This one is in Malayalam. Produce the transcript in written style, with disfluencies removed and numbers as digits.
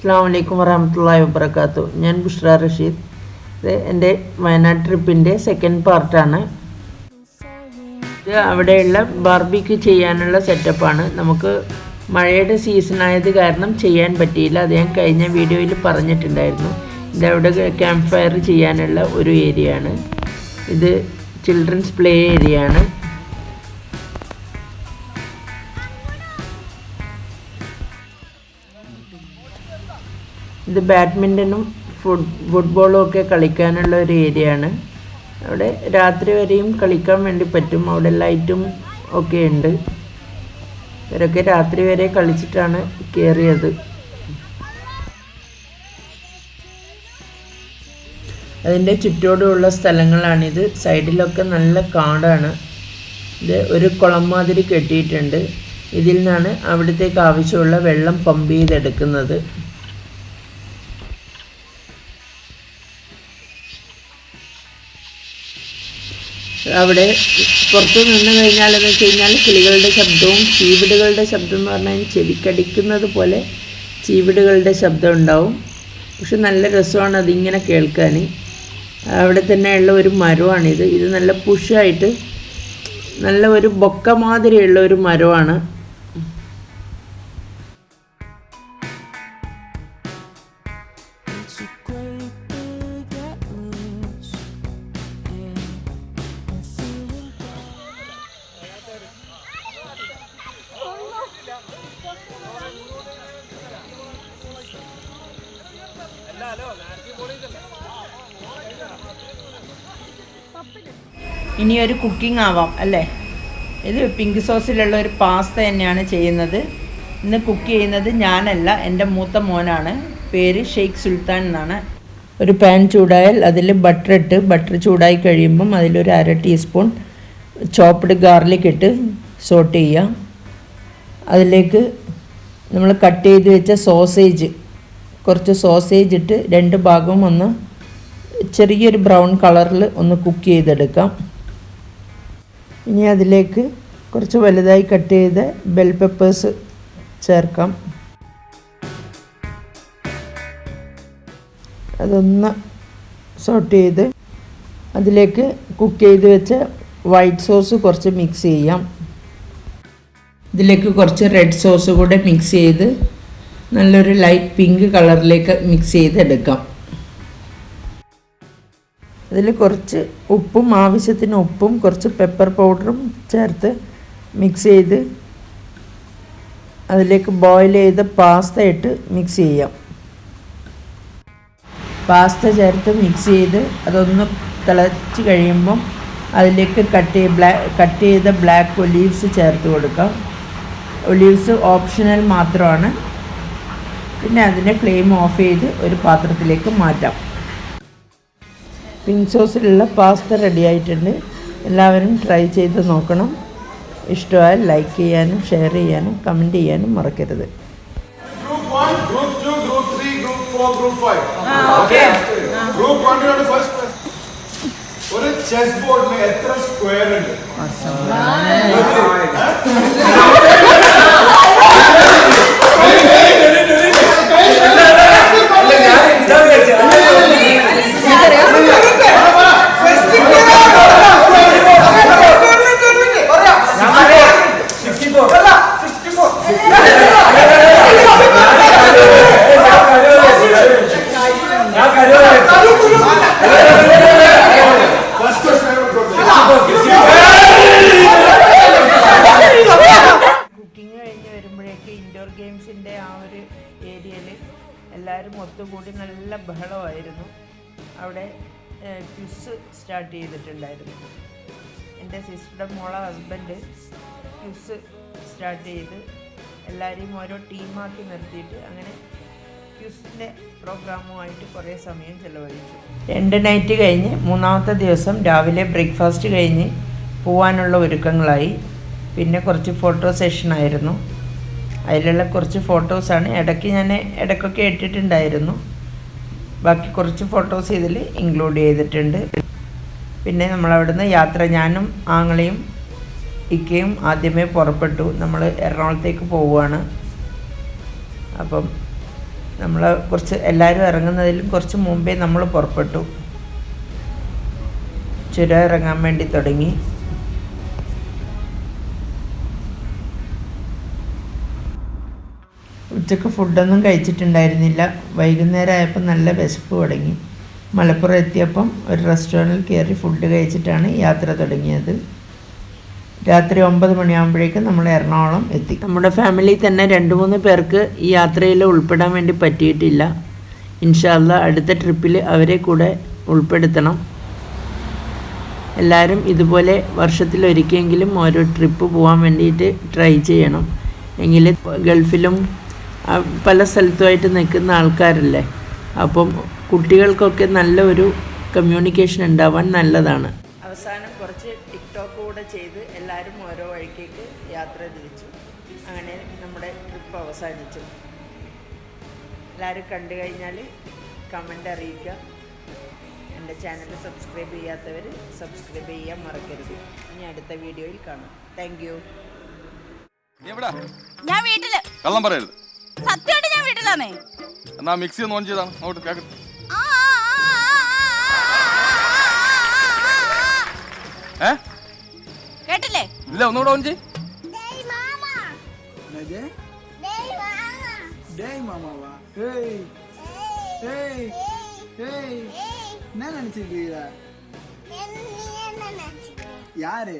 അസ്സലാമു വറഹ്മത്തുള്ളാഹി വബറകാതുഹു. ഞാൻ ബുഷ്ര റഷീദ്. ഇത് എൻ്റെ വയനാട് ട്രിപ്പിൻ്റെ സെക്കൻഡ് പാർട്ടാണ്. ഇത് അവിടെയുള്ള ബാർബിക്യൂ ചെയ്യാനുള്ള സെറ്റപ്പാണ്. നമുക്ക് മഴയുടെ സീസണായത് കാരണം ചെയ്യാൻ പറ്റിയില്ല. അത് ഞാൻ കഴിഞ്ഞ വീഡിയോയിൽ പറഞ്ഞിട്ടുണ്ടായിരുന്നു. ഇതവിടെ ക്യാമ്പ് ഫയർ ചെയ്യാനുള്ള ഒരു ഏരിയ ആണ്. ഇത് ചിൽഡ്രൻസ് പ്ലേ ഏരിയ ആണ്. ഇത് ബാഡ്മിൻ്റനും ഫുട്ബോളും ഒക്കെ കളിക്കാനുള്ള ഒരു ഏരിയ ആണ്. അവിടെ രാത്രി വരെയും കളിക്കാൻ വേണ്ടി പറ്റും. അവിടെ ലൈറ്റും ഒക്കെ ഉണ്ട്. ഇവരൊക്കെ രാത്രി വരെ കളിച്ചിട്ടാണ് കയറിയത്. അതിൻ്റെ ചുറ്റോടുമുള്ള സ്ഥലങ്ങളാണിത്. സൈഡിലൊക്കെ നല്ല കാടാണ്. ഇത് ഒരു കുളം മാതിരി കെട്ടിയിട്ടുണ്ട്. ഇതിൽ നിന്നാണ് അവിടത്തേക്ക് ആവശ്യമുള്ള വെള്ളം പമ്പ് ചെയ്തെടുക്കുന്നത്. അവിടെ പുറത്ത് നിന്ന് കഴിഞ്ഞാലെന്ന് വെച്ച് കഴിഞ്ഞാൽ കിളികളുടെ ശബ്ദവും ചീവിടുകളുടെ ശബ്ദം എന്ന് പറഞ്ഞാൽ ചെവിക്കടിക്കുന്നത് പോലെ ചീവിടുകളുടെ ശബ്ദം ഉണ്ടാവും. പക്ഷെ നല്ല രസമാണ് അതിങ്ങനെ കേൾക്കാൻ. അവിടെ തന്നെയുള്ള ഒരു മരമാണിത്. ഇത് നല്ല പുഷായിട്ട് നല്ല ഒരു ബൊക്ക മാതിരിയുള്ള ഒരു മരമാണ്. ഇനിയൊരു കുക്കിംഗ് ആവാം അല്ലേ. ഇത് പിങ്ക് സോസിലുള്ള ഒരു പാസ്ത തന്നെയാണ് ചെയ്യുന്നത്. ഇന്ന് കുക്ക് ചെയ്യുന്നത് ഞാനല്ല, എൻ്റെ മൂത്ത മോനാണ്. പേര് ഷെയ്ഖ് സുൽത്താൻ എന്നാണ്. ഒരു പാൻ ചൂടായാൽ അതിൽ ബട്ടർ ചൂടായി കഴിയുമ്പം അതിലൊരു 1/2 ടീസ്പൂൺ ചോപ്പ്ഡ് ഗാർലിക് ഇട്ട് സോട്ട് ചെയ്യുക. അതിലേക്ക് നമ്മൾ കട്ട് ചെയ്ത് വെച്ച കുറച്ച് സോസേജ് ഇട്ട് 2 ഭാഗവും ഒന്ന് ചെറിയൊരു ബ്രൗൺ കളറിൽ ഒന്ന് കുക്ക് ചെയ്തെടുക്കാം. ഇനി അതിലേക്ക് കുറച്ച് വലുതായി കട്ട് ചെയ്ത ബെൽ പെപ്പേഴ്സ് ചേർക്കാം. അതൊന്ന് സോട്ട് ചെയ്ത് അതിലേക്ക് കുക്ക് ചെയ്ത് വെച്ച വൈറ്റ് സോസ് കുറച്ച് മിക്സ് ചെയ്യാം. ഇതിലേക്ക് കുറച്ച് റെഡ് സോസ് കൂടെ മിക്സ് ചെയ്ത് നല്ലൊരു ലൈറ്റ് പിങ്ക് കളറിലേക്ക് മിക്സ് ചെയ്തെടുക്കാം. അതിൽ കുറച്ച് ഉപ്പും ആവശ്യത്തിന് ഉപ്പും കുറച്ച് പെപ്പർ പൗഡറും ചേർത്ത് മിക്സ് ചെയ്ത് അതിലേക്ക് ബോയിൽ ചെയ്ത പാസ്ത ഇട്ട് മിക്സ് ചെയ്യാം. പാസ്ത ചേർത്ത് മിക്സ് ചെയ്ത് അതൊന്ന് തിളച്ച് കഴിയുമ്പം അതിലേക്ക് കട്ട് ചെയ്ത ബ്ലാക്ക് ഒലീവ്സ് ചേർത്ത് കൊടുക്കാം. ഒലീവ്സ് ഓപ്ഷണൽ മാത്രമാണ്. പിന്നെ അതിനെ ഫ്ലെയിം ഓഫ് ചെയ്ത് ഒരു പാത്രത്തിലേക്ക് മാറ്റാം. പിങ്ക് സോസിലുള്ള പാസ്ത റെഡി ആയിട്ടുണ്ട്. എല്ലാവരും ട്രൈ ചെയ്ത് നോക്കണം. ഇഷ്ടമായാൽ ലൈക്ക് ചെയ്യാനും ഷെയർ ചെയ്യാനും കമൻറ്റ് ചെയ്യാനും മറക്കരുത്. Group 1, Group 2, Group 3, Group 4, Group 5. Okay. Group 1 first question. ഒരു ചെസ് ബോർഡിൽ എത്ര സ്ക്വയർ ഉണ്ട്? ഇൻഡോർ ഗെയിംസിൻ്റെ ആ ഒരു ഏരിയയിൽ എല്ലാവരും ഒത്തുകൂടി നല്ല ബഹളമായിരുന്നു. അവിടെ ക്വിസ് സ്റ്റാർട്ട് ചെയ്തിട്ടുണ്ടായിരുന്നു. എൻ്റെ സിസ്റ്ററുടെ മോളെ ഹസ്ബൻഡ് ക്വിസ് സ്റ്റാർട്ട് ചെയ്ത് എല്ലാവരെയും ഓരോ ടീമാക്കി നിർത്തിയിട്ട് അങ്ങനെ ക്വിസിൻ്റെ പ്രോഗ്രാമുമായിട്ട് കുറേ സമയം ചിലവഴിച്ചു. 2 നൈറ്റ് കഴിഞ്ഞ് 3ാമത്തെ ദിവസം രാവിലെ ബ്രേക്ക്ഫാസ്റ്റ് കഴിഞ്ഞ് പോകാനുള്ള ഒരുക്കങ്ങളായി. പിന്നെ കുറച്ച് ഫോട്ടോ സെഷനായിരുന്നു. അതിലുള്ള കുറച്ച് ഫോട്ടോസാണ് ഇടയ്ക്കൊക്കെ ഇട്ടിട്ടുണ്ടായിരുന്നു. ബാക്കി കുറച്ച് ഫോട്ടോസ് ഇതിൽ ഇൻക്ലൂഡ് ചെയ്തിട്ടുണ്ട്. പിന്നെ നമ്മളവിടുന്ന് യാത്ര, ഞാനും ആങ്ങളെയും ഇക്കയും ആദ്യമേ പുറപ്പെട്ടു. നമ്മൾ എറണാകുളത്തേക്ക് പോവുകയാണ്. അപ്പം നമ്മൾ കുറച്ച് എല്ലാവരും ഇറങ്ങുന്നതിലും കുറച്ച് മുമ്പേ നമ്മൾ പുറപ്പെട്ടു. ചുരം ഇറങ്ങാൻ വേണ്ടി തുടങ്ങി. ഉച്ചക്ക് ഫുഡൊന്നും കഴിച്ചിട്ടുണ്ടായിരുന്നില്ല. വൈകുന്നേരം ആയപ്പോൾ നല്ല വിശപ്പ് തുടങ്ങി. മലപ്പുറം എത്തിയപ്പം ഒരു റെസ്റ്റോറൻറ്റിൽ കയറി ഫുഡ് കഴിച്ചിട്ടാണ് യാത്ര തുടങ്ങിയത്. രാത്രി 9 മണിയാകുമ്പോഴേക്കും നമ്മൾ എറണാകുളം എത്തി. നമ്മുടെ ഫാമിലിയിൽ തന്നെ 2-3 പേർക്ക് ഈ യാത്രയിൽ ഉൾപ്പെടാൻ വേണ്ടി പറ്റിയിട്ടില്ല. ഇൻഷാ അല്ലാഹ് അടുത്ത ട്രിപ്പിൽ അവരെ കൂടെ ഉൾപ്പെടുത്തണം. എല്ലാവരും ഇതുപോലെ വർഷത്തിലൊരിക്കലെങ്കിലും ഓരോ ട്രിപ്പ് പോകാൻ വേണ്ടിയിട്ട് ട്രൈ ചെയ്യണം. എങ്കിൽ ഗൾഫിലും പല സ്ഥലത്തുമായിട്ട് നിൽക്കുന്ന ആൾക്കാരല്ലേ, അപ്പം കുട്ടികൾക്കൊക്കെ നല്ല ഒരു കമ്മ്യൂണിക്കേഷൻ ഉണ്ടാവാൻ നല്ലതാണ്. അവസാനം കുറച്ച് ടിക്ടോക്ക് കൂടെ ചെയ്ത് എല്ലാവരും ഓരോ വഴിക്കേക്ക് യാത്ര തിരിച്ചു. അങ്ങനെ നമ്മുടെ ട്രിപ്പ് അവസാനിച്ചു. എല്ലാവരും കണ്ടു കഴിഞ്ഞാൽ കമൻ്റ് അറിയിക്കുക. എൻ്റെ ചാനൽ സബ്സ്ക്രൈബ് ചെയ്യാത്തവർ സബ്സ്ക്രൈബ് ചെയ്യാൻ മറക്കരുത്. ഇനി അടുത്ത വീഡിയോയിൽ കാണാം. Thank you. ഞാൻ വീട്ടില്. കള്ളം പറയരുത്. സത്യമായിട്ട് ഞാൻ വീട്ടിലാന്നേ. എന്നാ മിക്സി ഒന്ന് ഓൺ ചെയ്താണ് അങ്ങോട്ട് കേക്കട്ടെ. കേട്ടില്ലേ? ഇല്ല, ഒന്നുകൂടെ ഓൺ ചെയ്. யாரு